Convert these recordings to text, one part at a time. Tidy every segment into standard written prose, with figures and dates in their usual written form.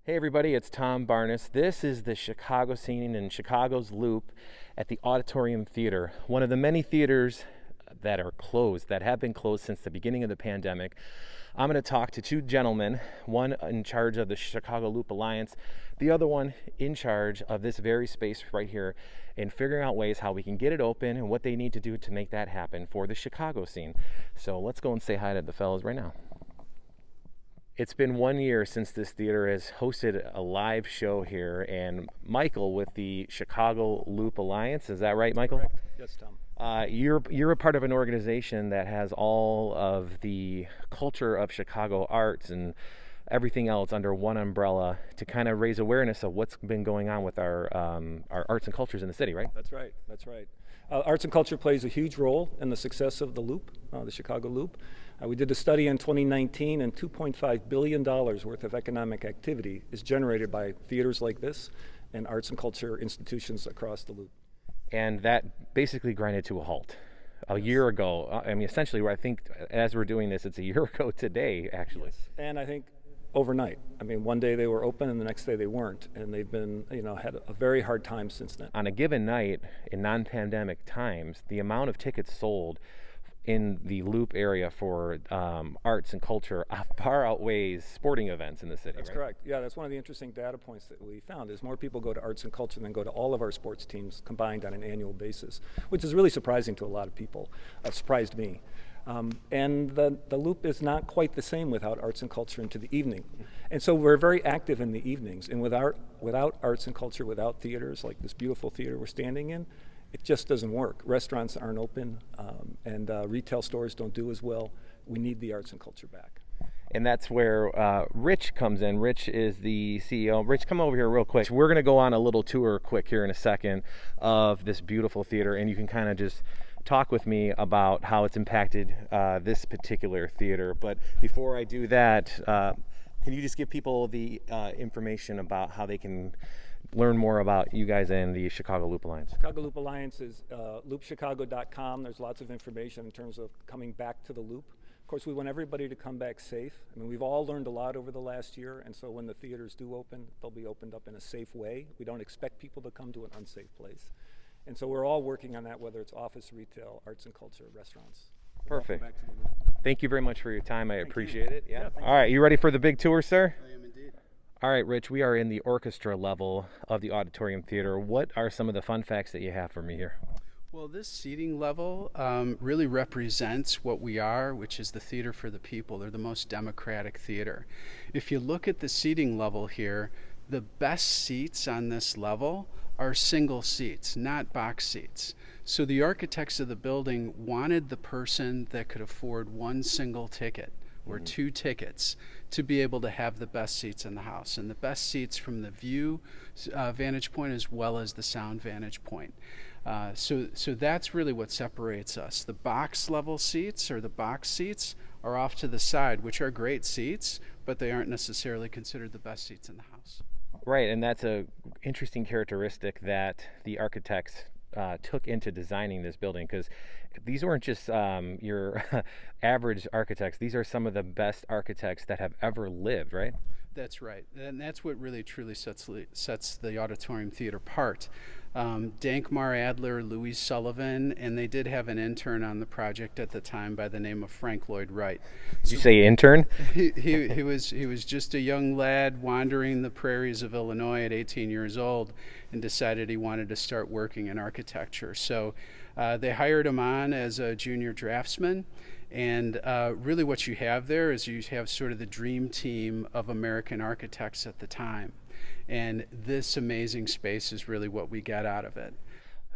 Hey everybody, it's Tom Barnes. This is the Chicago scene in Chicago's Loop at the Auditorium Theatre, one of the many theaters that are closed, that have been closed since the beginning of the pandemic. I'm going to talk to two gentlemen, one in charge of the Chicago Loop Alliance, the other one in charge of this very space right here, and figuring out ways how we can get it open and what they need to do to make that happen for the Chicago scene. So let's go and say hi to the fellas right now. It's been 1 year since this theater has hosted a live show here, and Michael with the Chicago Loop Alliance, is that right, Michael? Correct. Yes, Tom. You're a part of an organization that has all of the culture of Chicago arts and everything else under one umbrella to kind of raise awareness of what's been going on with our arts and cultures in the city, right? That's right. That's right. Arts and culture plays a huge role in the success of the Loop, the Chicago Loop. We did a study in 2019, and $2.5 billion worth of economic activity is generated by theaters like this and arts and culture institutions across the Loop. And that basically grinded to a halt a year ago. I mean, essentially, I think as we're doing this, it's a year ago today, actually. Yes. And I think overnight. I mean, one day they were open and the next day they weren't. And they've been, had a very hard time since then. On a given night in non-pandemic times, the amount of tickets sold in the Loop area for arts and culture far outweighs sporting events in the city. That's right? correct. Yeah, that's one of the interesting data points that we found is more people go to arts and culture than go to all of our sports teams combined on an annual basis, which is really surprising to a lot of people. Surprised me. And the Loop is not quite the same without arts and culture into the evening. And so we're very active in the evenings. And without arts and culture, without theaters like this beautiful theater we're standing in, it just doesn't work. Restaurants aren't open, and retail stores don't do as well. We need the arts and culture back. And that's where Rich comes in. Rich is the CEO. Rich, come over here real quick. We're going to go on a little tour quick here in a second of this beautiful theater, and you can kind of just talk with me about how it's impacted this particular theater. But before I do that, can you just give people the information about how they can learn more about you guys and the Chicago Loop Alliance? Chicago Loop Alliance is loopchicago.com. There's lots of information in terms of coming back to the Loop. Of course, we want everybody to come back safe. I mean, we've all learned a lot over the last year, and so when the theaters do open, they'll be opened up in a safe way. We don't expect people to come to an unsafe place. And so we're all working on that, whether it's office, retail, arts and culture, restaurants. Perfect. Welcome back to the Loop. Thank you very much for your time. I appreciate it. Yeah, All right, you ready for the big tour, sir? I am indeed. All right, Rich, we are in the orchestra level of the Auditorium Theatre. What are some of the fun facts that you have for me here? Well, this seating level really represents what we are, which is the theater for the people. They're the most democratic theater. If you look at the seating level here, the best seats on this level are single seats, not box seats. So the architects of the building wanted the person that could afford one single ticket or two tickets to be able to have the best seats in the house, and the best seats from the view vantage point as well as the sound vantage point. So that's really what separates us. The box level seats or the box seats are off to the side, which are great seats, but they aren't necessarily considered the best seats in the house. Right, and that's a interesting characteristic that the architects took into designing this building, because these weren't just your average architects. These are some of the best architects that have ever lived, right? That's right, and that's what really truly sets the Auditorium Theatre apart. Dankmar Adler, Louis Sullivan, and they did have an intern on the project at the time by the name of Frank Lloyd Wright. Did you say intern? He was just a young lad wandering the prairies of Illinois at 18 years old and decided he wanted to start working in architecture. So they hired him on as a junior draftsman. And really what you have there is you have sort of the dream team of American architects at the time. And this amazing space is really what we get out of it.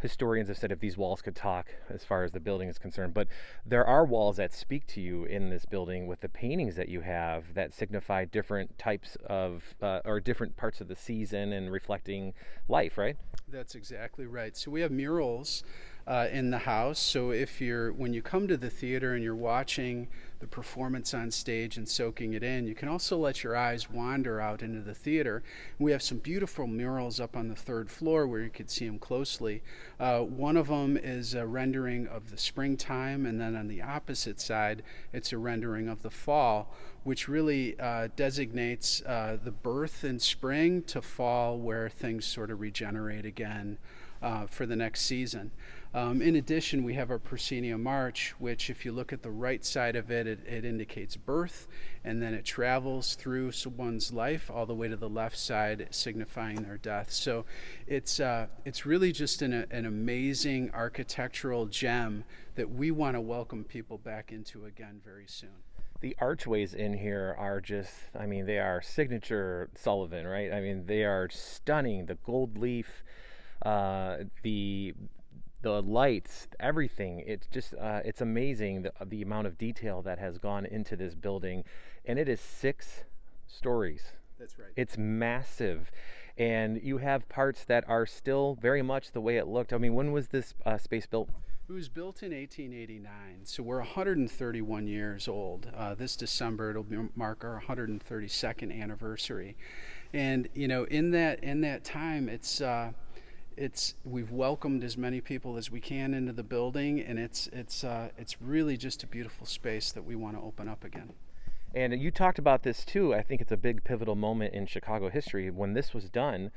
Historians have said if these walls could talk as far as the building is concerned, but there are walls that speak to you in this building with the paintings that you have that signify different types of or different parts of the season and reflecting life, right? That's exactly right. So we have murals in the house. So when you come to the theater and you're watching the performance on stage and soaking it in, you can also let your eyes wander out into the theater. We have some beautiful murals up on the third floor where you could see them closely. One of them is a rendering of the springtime, and then on the opposite side, it's a rendering of the fall, which really designates the birth in spring to fall, where things sort of regenerate again for the next season. In addition, we have our proscenium arch, which if you look at the right side of it, it indicates birth, and then it travels through one's life all the way to the left side, signifying their death. So it's really just an amazing architectural gem that we want to welcome people back into again very soon. The archways in here are just, I mean, they are signature Sullivan, right? I mean, they are stunning. The gold leaf, the lights, everything. It's just, it's amazing the amount of detail that has gone into this building. And it is 6 stories. That's right. It's massive. And you have parts that are still very much the way it looked. I mean, when was this space built? It was built in 1889, so we're 131 years old. This December, it'll mark our 132nd anniversary. And, you know, in that time, we've welcomed as many people as we can into the building, and it's really just a beautiful space that we want to open up again. And you talked about this too. I think it's a big pivotal moment in Chicago history. When this was done,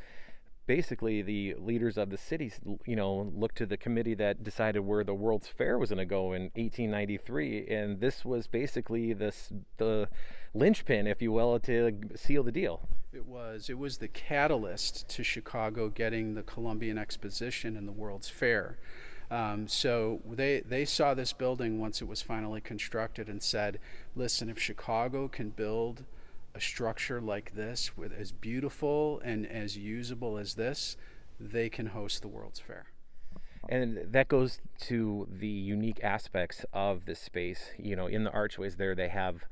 basically the leaders of the city, you know, looked to the committee that decided where the World's Fair was going to go in 1893, and this was basically the linchpin, if you will, to seal the deal. It was the catalyst to Chicago getting the Columbian Exposition and the World's Fair. So they saw this building once it was finally constructed and said, listen, if Chicago can build a structure like this, with as beautiful and as usable as this, they can host the World's Fair. And that goes to the unique aspects of this space. You know, in the archways there, they have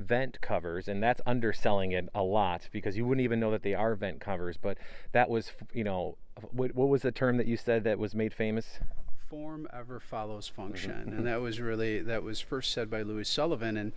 vent covers, and that's underselling it a lot because you wouldn't even know that they are vent covers. But that was, you know, what was the term that you said that was made famous? Form ever follows function, and that was first said by Louis Sullivan, and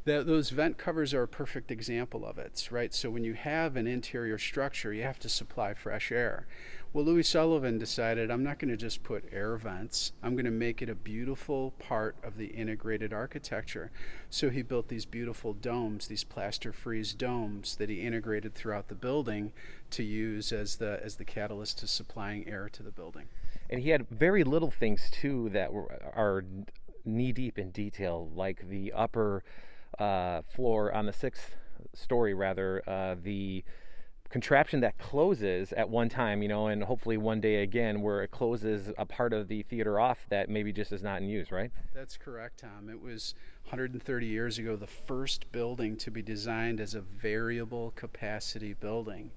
those vent covers are a perfect example of it, right? So when you have an interior structure, you have to supply fresh air. Well, Louis Sullivan decided, I'm not going to just put air vents, I'm going to make it a beautiful part of the integrated architecture. So he built these beautiful domes, these plaster frieze domes that he integrated throughout the building to use as the catalyst to supplying air to the building. And he had very little things too that are knee deep in detail, like the upper floor on the 6th story, the contraption that closes at one time, you know, and hopefully one day again, where it closes a part of the theater off that maybe just is not in use, right? That's correct, Tom. It was 130 years ago the first building to be designed as a variable capacity building.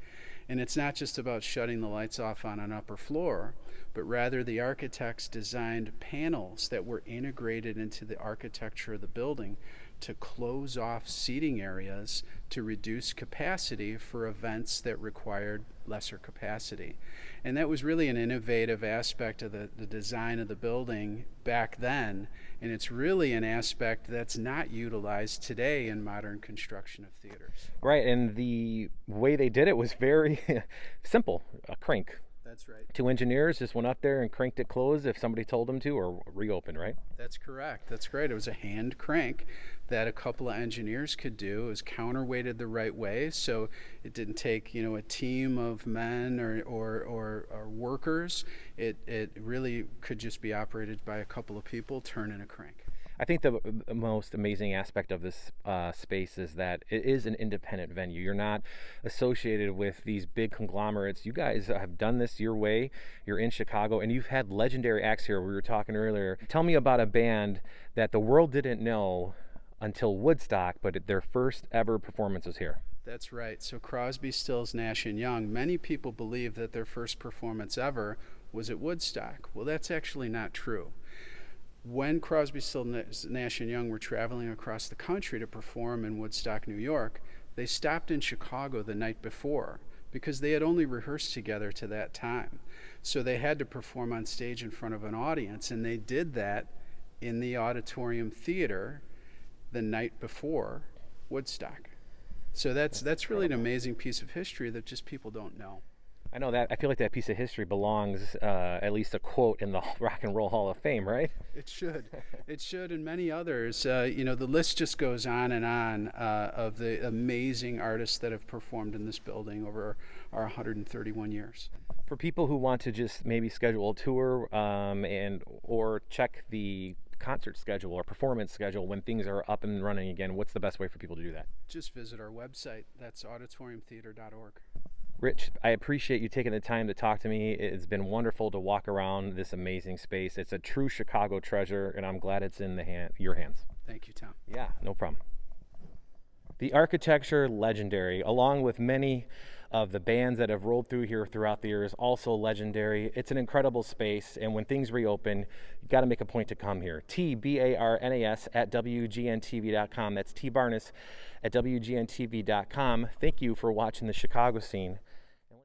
And it's not just about shutting the lights off on an upper floor, but rather the architects designed panels that were integrated into the architecture of the building to close off seating areas to reduce capacity for events that required lesser capacity. And that was really an innovative aspect of the design of the building back then, and it's really an aspect that's not utilized today in modern construction of theaters. Right, and the way they did it was very simple, a crank. That's right. 2 engineers just went up there and cranked it closed if somebody told them to, or reopened, right? That's correct. That's great. It was a hand crank that a couple of engineers could do. It was counterweighted the right way, so it didn't take, you know, a team of men or workers. It really could just be operated by a couple of people turning a crank. I think the most amazing aspect of this space is that it is an independent venue. You're not associated with these big conglomerates. You guys have done this your way. You're in Chicago, and you've had legendary acts here. We were talking earlier. Tell me about a band that the world didn't know until Woodstock, but their first ever performance was here. That's right. So Crosby, Stills, Nash & Young, many people believe that their first performance ever was at Woodstock. Well, that's actually not true. When Crosby, Stills, Nash & Young were traveling across the country to perform in Woodstock, New York, they stopped in Chicago the night before because they had only rehearsed together to that time. So they had to perform on stage in front of an audience, and they did that in the Auditorium Theatre the night before Woodstock. So that's really an amazing piece of history that just people don't know. I know that. I feel like that piece of history belongs, at least a quote in the Rock and Roll Hall of Fame, right? It should. It should, and many others. You know, the list just goes on and on of the amazing artists that have performed in this building over our 131 years. For people who want to just maybe schedule a tour or check the concert schedule or performance schedule when things are up and running again, what's the best way for people to do that? Just visit our website. That's auditoriumtheatre.org. Rich, I appreciate you taking the time to talk to me. It's been wonderful to walk around this amazing space. It's a true Chicago treasure, and I'm glad it's in your hands. Thank you, Tom. Yeah, no problem. The architecture, legendary, along with many of the bands that have rolled through here throughout the years, also legendary. It's an incredible space, and when things reopen, you got to make a point to come here. TBARNAS at WGNTV.com. That's T Barnes at WGNTV.com. Thank you for watching The Chicago Scene.